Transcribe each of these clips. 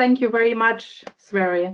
Thank you very much, Sverre.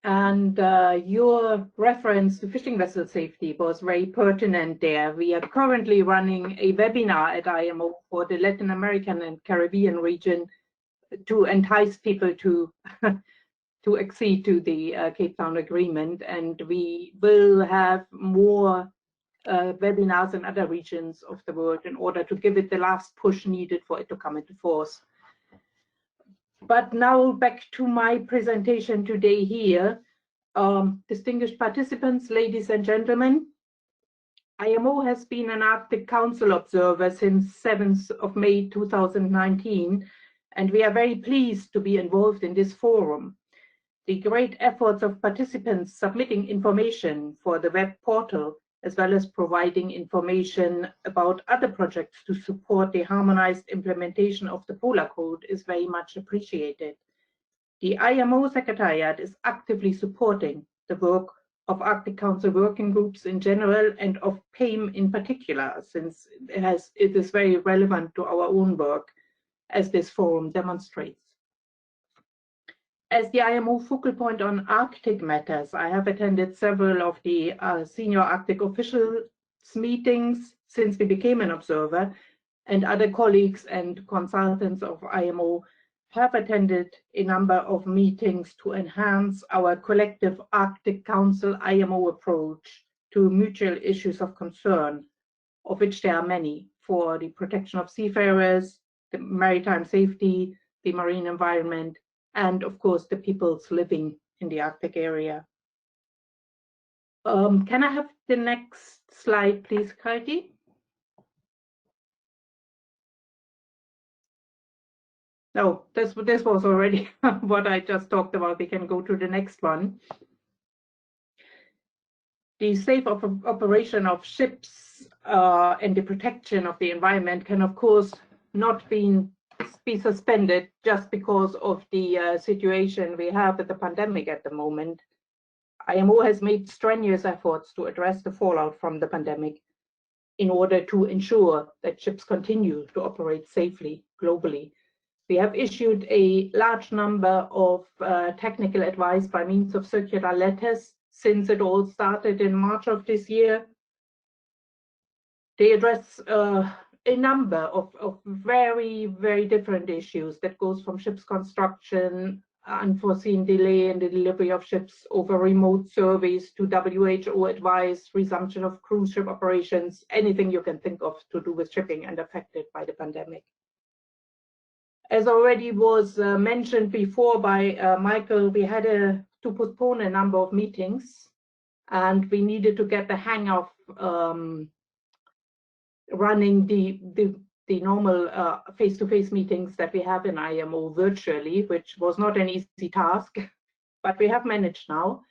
And your reference to fishing vessel safety was very pertinent there. We are currently running a webinar at IMO for the Latin American and Caribbean region to entice people to to accede to the Cape Town Agreement, and we will have more webinars in other regions of the world in order to give it the last push needed for it to come into force. But now back to my presentation today here. Distinguished participants, ladies and gentlemen, IMO has been an Arctic Council observer since 7th of May 2019, and we are very pleased to be involved in this forum. The great efforts of participants submitting information for the web portal, as well as providing information about other projects to support the harmonized implementation of the Polar Code, is very much appreciated. The IMO Secretariat is actively supporting the work of Arctic Council working groups in general and of PAIM in particular, since it is very relevant to our own work, as this forum demonstrates. As the IMO focal point on Arctic matters, I have attended several of the senior Arctic officials meetings since we became an observer, and other colleagues and consultants of IMO have attended a number of meetings to enhance our collective Arctic Council IMO approach to mutual issues of concern, of which there are many, for the protection of seafarers, the maritime safety, the marine environment, and of course the peoples living in the Arctic area. Can I have the next slide, please, Heike? No, this was already what I just talked about. We can go to the next one. The safe operation of ships and the protection of the environment can, of course, not be suspended just because of the situation we have with the pandemic at the moment. IMO has made strenuous efforts to address the fallout from the pandemic in order to ensure that ships continue to operate safely globally. We have issued a large number of technical advice by means of circular letters since it all started in March of this year. They address a number of very, very different issues that goes from ships construction, unforeseen delay in the delivery of ships over remote surveys, to WHO advice, resumption of cruise ship operations, anything you can think of to do with shipping and affected by the pandemic. As already was mentioned before by Michael, we had to postpone a number of meetings, and we needed to get the hang of running the normal face-to-face meetings that we have in IMO virtually, which was not an easy task, but we have managed now.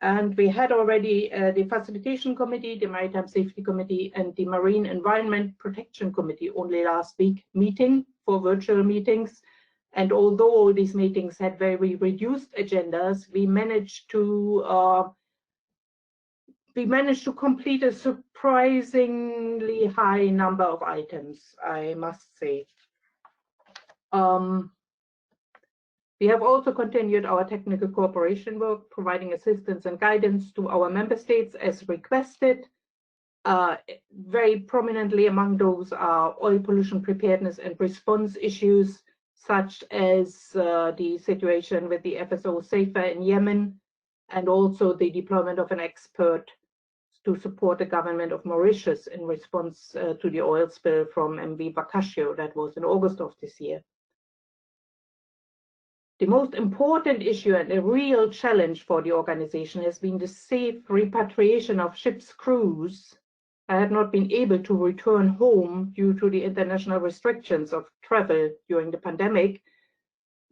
And we had already the Facilitation Committee, the Maritime Safety Committee, and the Marine Environment Protection Committee only last week meeting for virtual meetings. And although all these meetings had very reduced agendas, we managed to complete a surprisingly high number of items, I must say. We have also continued our technical cooperation work, providing assistance and guidance to our member states as requested. Very prominently among those are oil pollution preparedness and response issues, such as the situation with the FSO Safer in Yemen, and also the deployment of an expert to support the government of Mauritius in response to the oil spill from MV Bacascio that was in August of this year. The most important issue and a real challenge for the organization has been the safe repatriation of ships' crews that had not been able to return home due to the international restrictions of travel during the pandemic.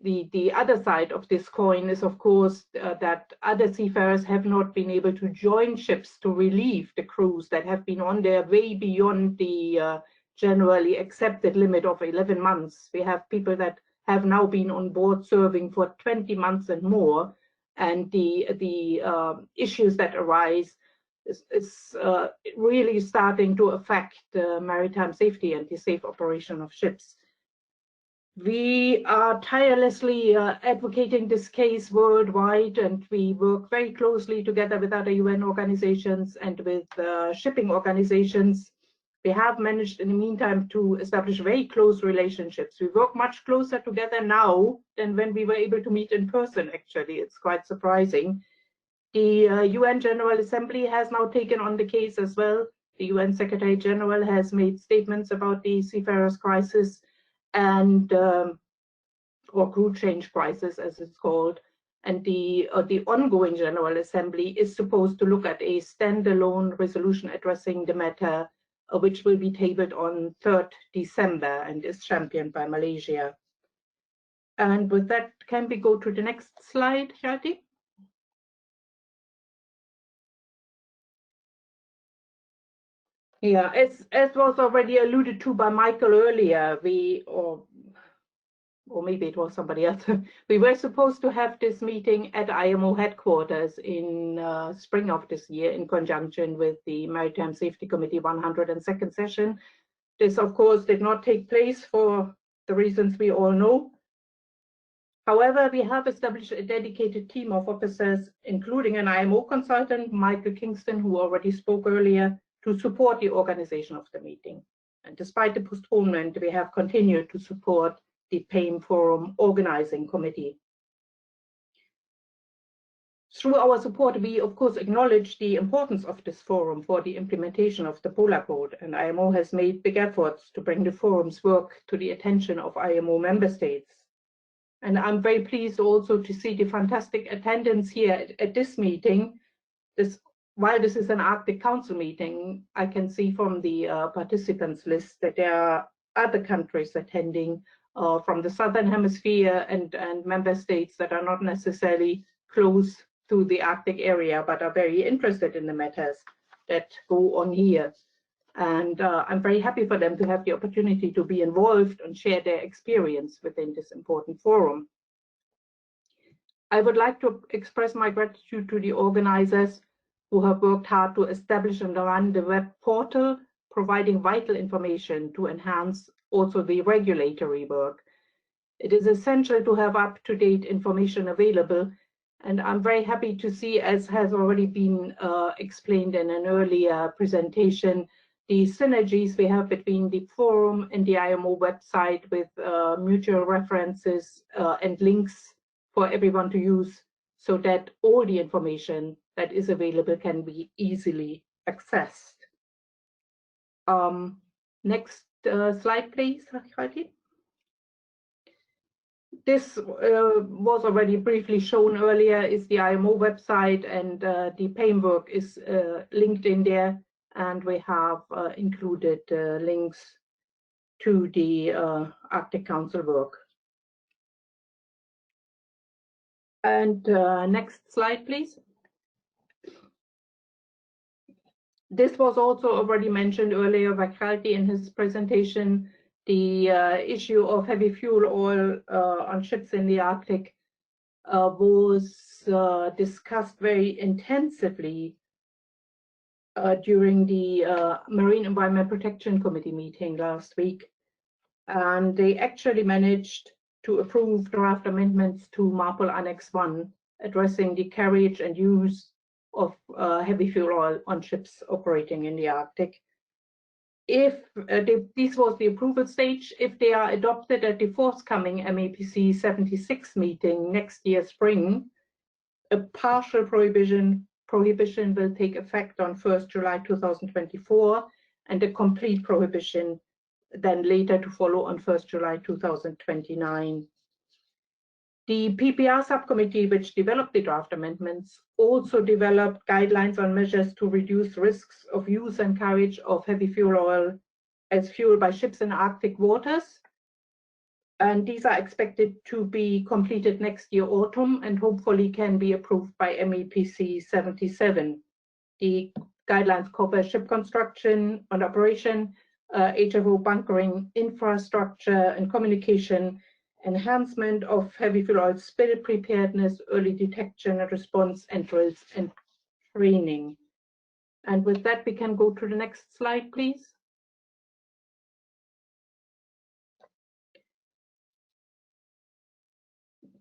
The other side of this coin is, of course, that other seafarers have not been able to join ships to relieve the crews that have been on their way beyond the generally accepted limit of 11 months. We have people that have now been on board serving for 20 months and more, and the issues that arise is really starting to affect maritime safety and the safe operation of ships. We are tirelessly advocating this case worldwide, and we work very closely together with other UN organizations and with shipping organizations. We have managed in the meantime to establish very close relationships. We work much closer together now than when we were able to meet in person, actually. It's quite surprising. The UN General Assembly has now taken on the case as well. The UN Secretary General has made statements about the seafarers crisis and or crew change crisis, as it's called. And the ongoing General Assembly is supposed to look at a standalone resolution addressing the matter, which will be tabled on 3rd December and is championed by Malaysia. And with that, can we go to the next slide, Heike? Yeah, as was already alluded to by Michael earlier, or maybe it was somebody else, we were supposed to have this meeting at IMO headquarters in spring of this year in conjunction with the Maritime Safety Committee 102nd session. This, of course, did not take place for the reasons we all know. However, we have established a dedicated team of officers, including an IMO consultant, Michael Kingston, who already spoke earlier, to support the organization of the meeting. And despite the postponement, we have continued to support the PAIM Forum Organizing Committee. Through our support, we of course acknowledge the importance of this forum for the implementation of the Polar Code, and IMO has made big efforts to bring the forum's work to the attention of IMO member states. And I'm very pleased also to see the fantastic attendance here at this meeting. While this is an Arctic Council meeting, I can see from the participants list that there are other countries attending from the Southern Hemisphere and member states that are not necessarily close to the Arctic area, but are very interested in the matters that go on here. And I'm very happy for them to have the opportunity to be involved and share their experience within this important forum. I would like to express my gratitude to the organizers who have worked hard to establish and run the web portal, providing vital information to enhance also the regulatory work. It is essential to have up-to-date information available, and I'm very happy to see, as has already been explained in an earlier presentation, the synergies we have between the forum and the IMO website with mutual references and links for everyone to use, so that all the information that is available can be easily accessed. Next slide, please, Heike. This was already briefly shown earlier, is the IMO website, and the PAIM work is linked in there, and we have included links to the Arctic Council work. And next slide, please. This was also already mentioned earlier by Heike in his presentation. The issue of heavy fuel oil on ships in the Arctic was discussed very intensively during the Marine Environment Protection Committee meeting last week. And they actually managed to approve draft amendments to MARPOL Annex 1, addressing the carriage and use of heavy fuel oil on ships operating in the Arctic. If this was the approval stage, if they are adopted at the forthcoming MEPC 76 meeting next year spring, a partial prohibition will take effect on 1st July 2024, and a complete prohibition then later to follow on 1st July 2029. The PPR subcommittee, which developed the draft amendments, also developed guidelines on measures to reduce risks of use and carriage of heavy fuel oil as fuel by ships in Arctic waters. And these are expected to be completed next year autumn and hopefully can be approved by MEPC 77. The guidelines cover ship construction and operation, HFO bunkering, infrastructure and communication, enhancement of heavy fuel oil spill preparedness, early detection and response, and drills and training. And with that, we can go to the next slide, please.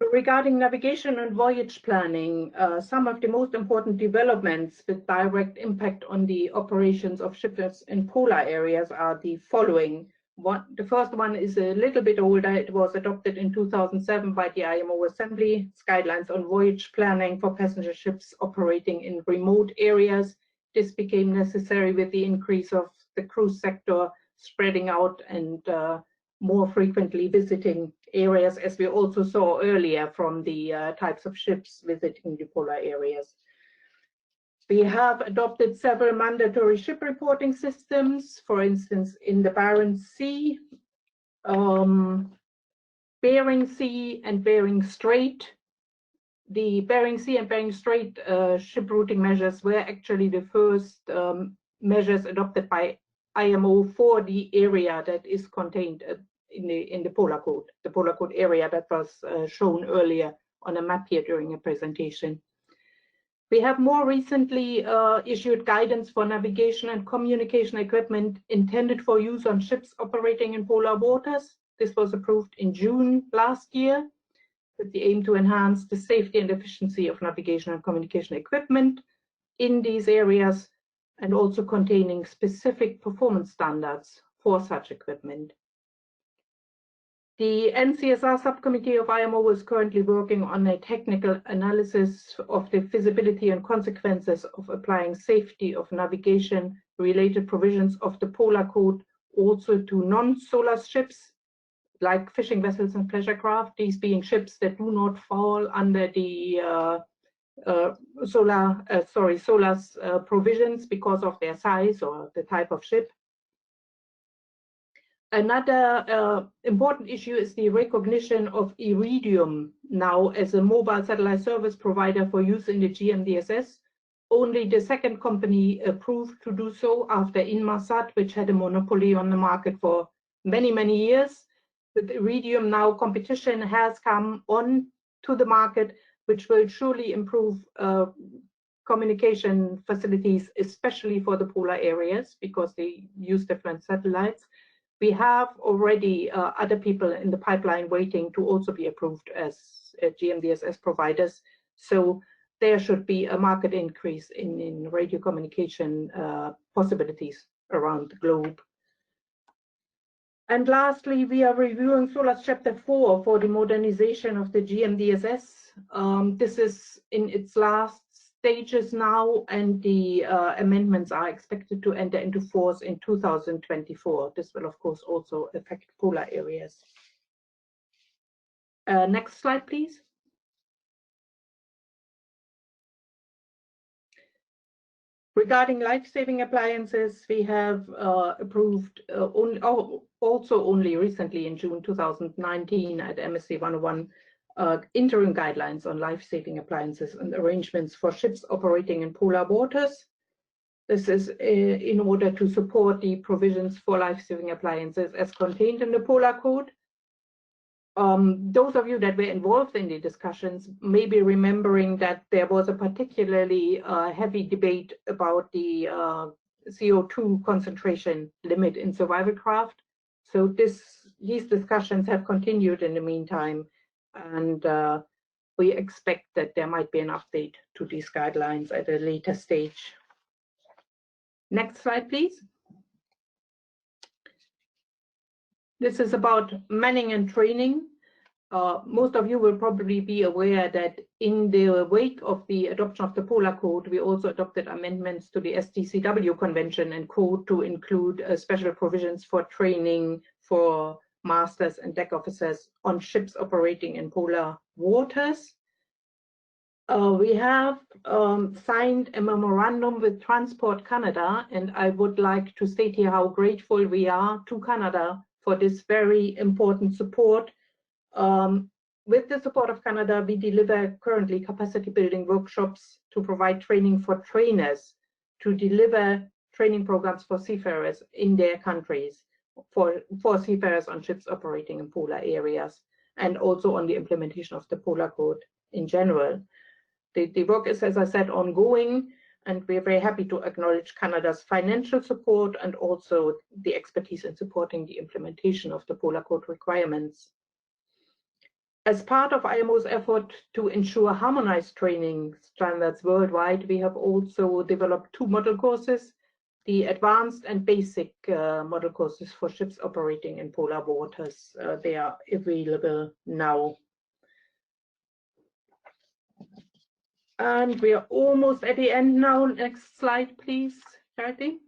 Regarding navigation and voyage planning, some of the most important developments with direct impact on the operations of ships in polar areas are the following. The first one is a little bit older. It was adopted in 2007 by the IMO Assembly, guidelines on voyage planning for passenger ships operating in remote areas. This became necessary with the increase of the cruise sector spreading out and more frequently visiting areas, as we also saw earlier from the types of ships visiting the polar areas. We have adopted several mandatory ship reporting systems, for instance, in the Barents Sea, Bering Sea and Bering Strait. The Bering Sea and Bering Strait ship routing measures were actually the first measures adopted by IMO for the area that is contained in the polar code area that was shown earlier on a map here during a presentation. We have more recently issued guidance for navigation and communication equipment intended for use on ships operating in polar waters. This was approved in June last year with the aim to enhance the safety and efficiency of navigation and communication equipment in these areas, and also containing specific performance standards for such equipment. The NCSR subcommittee of IMO is currently working on a technical analysis of the feasibility and consequences of applying safety of navigation related provisions of the Polar Code also to non-SOLAS ships, like fishing vessels and pleasure craft, these being ships that do not fall under the SOLAS provisions because of their size or the type of ship. Another important issue is the recognition of Iridium now as a mobile satellite service provider for use in the GMDSS. Only the second company approved to do so after Inmarsat, which had a monopoly on the market for many, many years. With Iridium now, competition has come on to the market, which will surely improve communication facilities, especially for the polar areas, because they use different satellites. We have already other people in the pipeline waiting to also be approved as GMDSS providers. So there should be a market increase in radio communication possibilities around the globe. And lastly, we are reviewing SOLAS Chapter 4 for the modernization of the GMDSS. This is in its last stages now, and the amendments are expected to enter into force in 2024. This will, of course, also affect polar areas. Next slide, please. Regarding life-saving appliances, we have approved also only recently in June 2019 at MSC 101 interim guidelines on life-saving appliances and arrangements for ships operating in polar waters. This is in order to support the provisions for life-saving appliances as contained in the Polar Code. Those of you that were involved in the discussions may be remembering that there was a particularly heavy debate about the CO2 concentration limit in survival craft. So these discussions have continued in the meantime, and we expect that there might be an update to these guidelines at a later stage. Next slide, please. This is about manning and training. Most of you will probably be aware that in the wake of the adoption of the Polar Code, we also adopted amendments to the STCW Convention and Code to include special provisions for training for masters and deck officers on ships operating in polar waters. We have signed a memorandum with Transport Canada, and I would like to state here how grateful we are to Canada for this very important support. With the support of Canada, we deliver currently capacity building workshops to provide training for trainers to deliver training programs for seafarers in their countries, for seafarers on ships operating in polar areas, and also on the implementation of the Polar Code in general. The work is, as I said, ongoing, and we're very happy to acknowledge Canada's financial support and also the expertise in supporting the implementation of the Polar Code requirements. As part of IMO's effort to ensure harmonized training standards worldwide, we have also developed 2 model courses, the advanced and basic model courses for ships operating in polar waters. They are available now. And we are almost at the end now. Next slide, please, Heike.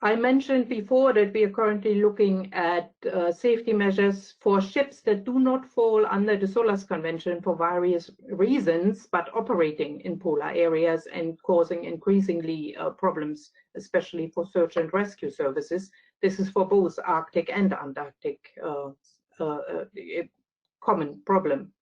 I mentioned before that we are currently looking at safety measures for ships that do not fall under the SOLAS Convention for various reasons, but operating in polar areas and causing increasingly problems, especially for search and rescue services. This is for both Arctic and Antarctic, common problem.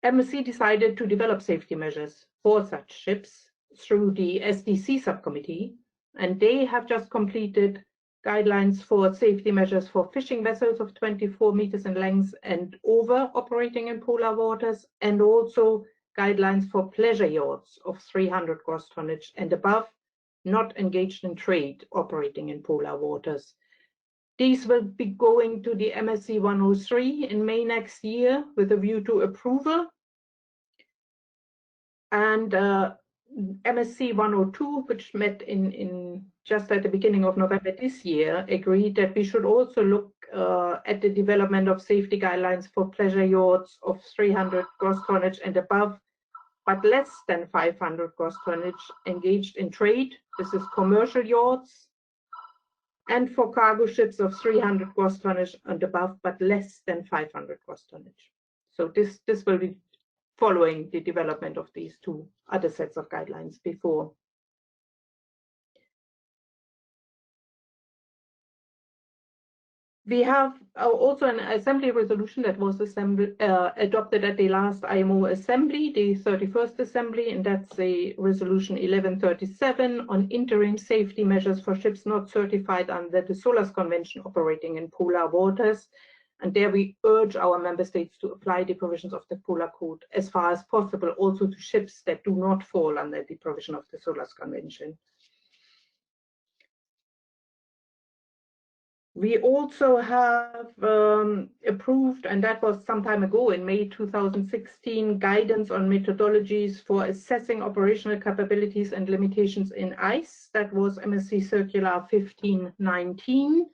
MSC decided to develop safety measures for such ships through the SDC subcommittee, and they have just completed guidelines for safety measures for fishing vessels of 24 meters in length and over operating in polar waters, and also guidelines for pleasure yachts of 300 gross tonnage and above, not engaged in trade operating in polar waters. These will be going to the MSC 103 in May next year with a view to approval. And MSC 102, which met in just at the beginning of November this year, agreed that we should also look at the development of safety guidelines for pleasure yachts of 300 gross tonnage and above, but less than 500 gross tonnage engaged in trade. This is commercial yachts, and for cargo ships of 300 gross tonnage and above, but less than 500 gross tonnage. So this will be following the development of these 2 other sets of guidelines before. We have also an assembly resolution that was adopted at the last IMO assembly, the 31st assembly, and that's a resolution 1137 on interim safety measures for ships not certified under the SOLAS Convention operating in polar waters. And there we urge our member states to apply the provisions of the Polar Code as far as possible, also to ships that do not fall under the provision of the SOLAS Convention. We also have approved, and that was some time ago in May 2016, guidance on methodologies for assessing operational capabilities and limitations in ice. That was MSC Circular 1519.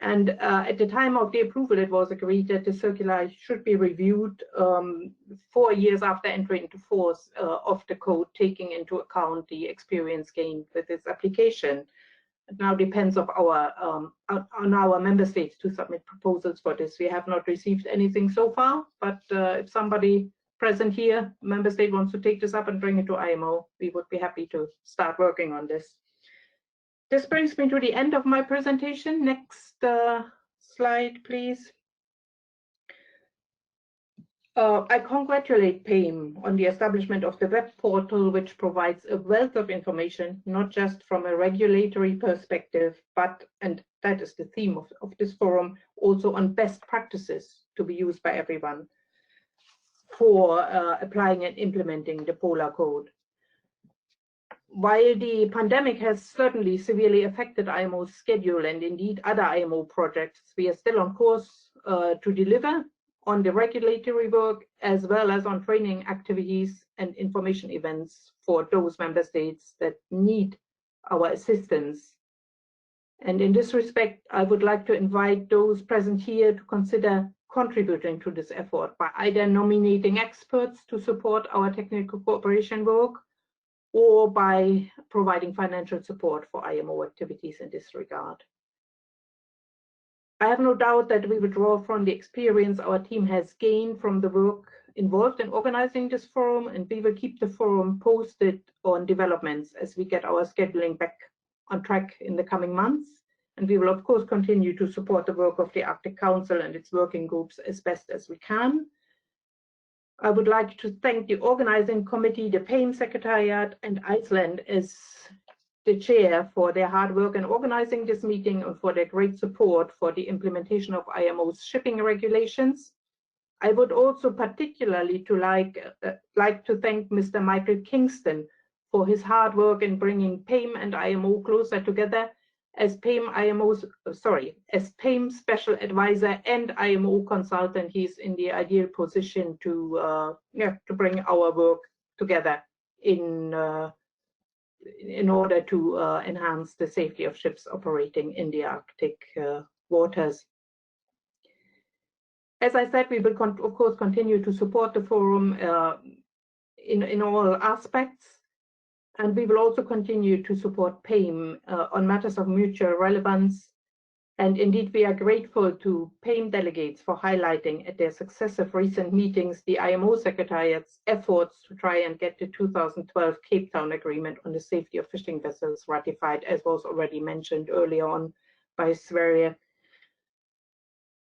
And at the time of the approval, it was agreed that the circular should be reviewed 4 years after entry into force of the code, taking into account the experience gained with its application. It now depends on our member states to submit proposals for this. We have not received anything so far, but if somebody present here, member state, wants to take this up and bring it to IMO, we would be happy to start working on this. This brings me to the end of my presentation. Next slide, please. I congratulate PAIM on the establishment of the web portal, which provides a wealth of information, not just from a regulatory perspective, but, and that is the theme of this forum, also on best practices to be used by everyone for applying and implementing the Polar Code. While the pandemic has certainly severely affected IMO's schedule and indeed other IMO projects, we are still on course to deliver on the regulatory work as well as on training activities and information events for those member states that need our assistance. And in this respect, I would like to invite those present here to consider contributing to this effort by either nominating experts to support our technical cooperation work or by providing financial support for IMO activities in this regard. I have no doubt that we will draw from the experience our team has gained from the work involved in organizing this forum, and we will keep the forum posted on developments as we get our scheduling back on track in the coming months. And we will, of course, continue to support the work of the Arctic Council and its working groups as best as we can. I would like to thank the organizing committee, the PAIM Secretariat, and Iceland as the chair for their hard work in organizing this meeting and for their great support for the implementation of IMO's shipping regulations. I would also particularly like to thank Mr. Michael Kingston for his hard work in bringing PAIM and IMO closer together As PAIM special advisor and IMO consultant, he's in the ideal position to bring our work together in order to enhance the safety of ships operating in the Arctic waters. As I said, we will of course continue to support the forum in all aspects, and we will also continue to support PAIM on matters of mutual relevance. And indeed, we are grateful to PAIM delegates for highlighting at their successive recent meetings the IMO Secretariat's efforts to try and get the 2012 Cape Town Agreement on the safety of fishing vessels ratified, as was already mentioned earlier on by Sverre.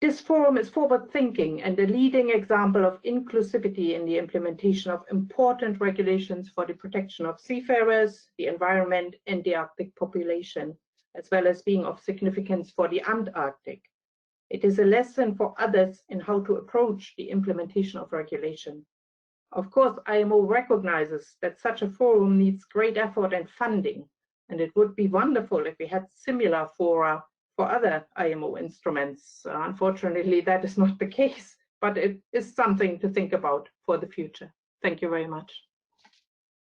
This forum is forward-thinking and a leading example of inclusivity in the implementation of important regulations for the protection of seafarers, the environment, and the Arctic population, as well as being of significance for the Antarctic. It is a lesson for others in how to approach the implementation of regulation. Of course, IMO recognizes that such a forum needs great effort and funding, and it would be wonderful if we had similar fora for other IMO instruments. Unfortunately, that is not the case, but it is something to think about for the future. Thank you very much.